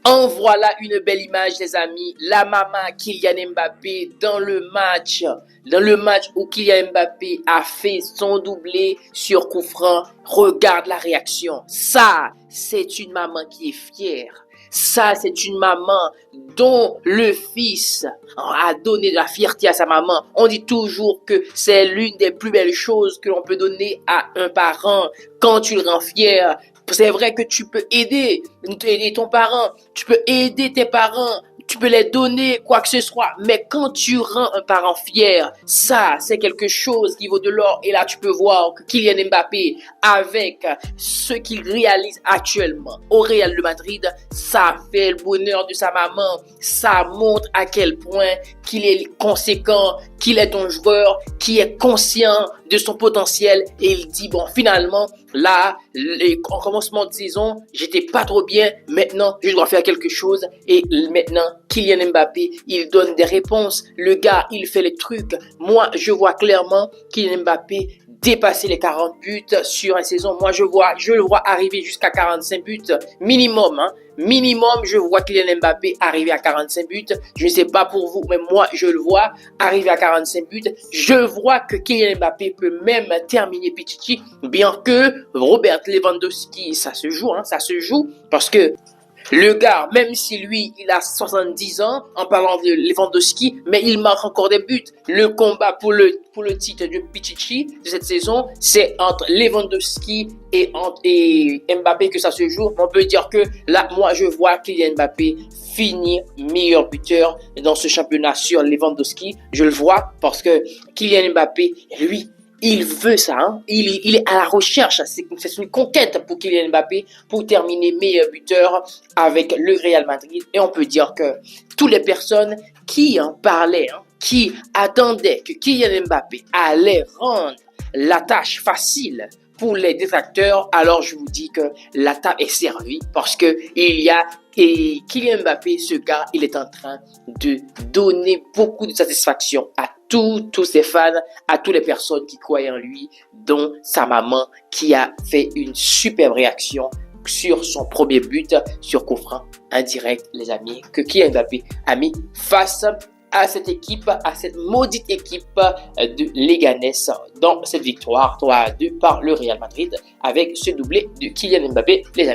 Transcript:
En voilà une belle image, les amis. La maman Kylian Mbappé dans le match. Dans le match où Kylian Mbappé a fait son doublé sur coup franc. Regarde la réaction. Ça, c'est une maman qui est fière. Ça, c'est une maman dont le fils a donné de la fierté à sa maman. On dit toujours que c'est l'une des plus belles choses que l'on peut donner à un parent quand tu le rends fier. C'est vrai que tu peux aider ton parent, tu peux aider tes parents, tu peux les donner quoi que ce soit, mais quand tu rends un parent fier, ça, c'est quelque chose qui vaut de l'or. Et là, tu peux voir que Kylian Mbappé, avec ce qu'il réalise actuellement au Real de Madrid, ça fait le bonheur de sa maman. Ça montre à quel point qu'il est conséquent, qu'il est un joueur qui est conscient de son potentiel. Et il dit, bon, finalement, là, en commencement de saison, j'étais pas trop bien. Maintenant, je dois faire quelque chose. Et maintenant, Kylian Mbappé, il donne des réponses. Le gars, il fait les trucs. Moi, je vois clairement Kylian Mbappé dépasser les 40 buts sur une saison. Moi, je le vois arriver jusqu'à 45 buts minimum. Minimum, je vois Kylian Mbappé arriver à 45 buts. Je ne sais pas pour vous, mais moi, je le vois arriver à 45 buts. Je vois que Kylian Mbappé peut même terminer Pichichi, bien que Robert Lewandowski, ça se joue parce que le gars, même si lui, il a 70 ans, en parlant de Lewandowski, mais il marque encore des buts. Le combat pour le titre de Pichichi de cette saison, c'est entre Lewandowski et Mbappé que ça se joue. On peut dire que là, moi, je vois Kylian Mbappé finir meilleur buteur dans ce championnat sur Lewandowski. Je le vois parce que Kylian Mbappé, lui, il veut ça, il est à la recherche. C'est une conquête pour Kylian Mbappé pour terminer meilleur buteur avec le Real Madrid. Et on peut dire que toutes les personnes qui en parlaient, qui attendaient que Kylian Mbappé allait rendre la tâche facile pour les détracteurs, alors je vous dis que la table est servie parce que et Kylian Mbappé, ce gars, il est en train de donner beaucoup de satisfaction à tous ses fans, à toutes les personnes qui croient en lui, dont sa maman qui a fait une superbe réaction sur son premier but sur coup franc indirect, les amis, que Kylian Mbappé a mis face à cette équipe, à cette maudite équipe de Leganés dans cette victoire 3-2 par le Real Madrid avec ce doublé de Kylian Mbappé, les amis.